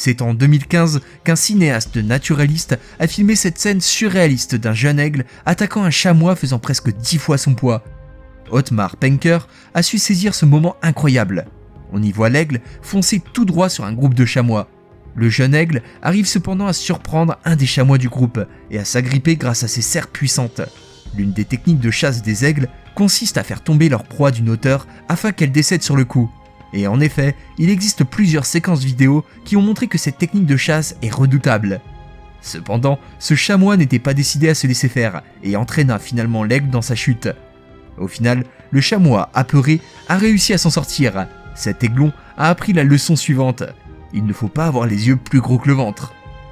C'est en 2015 qu'un cinéaste naturaliste a filmé cette scène surréaliste d'un jeune aigle attaquant un chamois faisant presque 10 fois son poids. Otmar Penker a su saisir ce moment incroyable. On y voit l'aigle foncer tout droit sur un groupe de chamois. Le jeune aigle arrive cependant à surprendre un des chamois du groupe et à s'agripper grâce à ses serres puissantes. L'une des techniques de chasse des aigles consiste à faire tomber leur proie d'une hauteur afin qu'elle décède sur le coup. Et en effet, il existe plusieurs séquences vidéo qui ont montré que cette technique de chasse est redoutable. Cependant, ce chamois n'était pas décidé à se laisser faire et entraîna finalement l'aigle dans sa chute. Au final, le chamois, apeuré, a réussi à s'en sortir. Cet aiglon a appris la leçon suivante: il ne faut pas avoir les yeux plus gros que le ventre.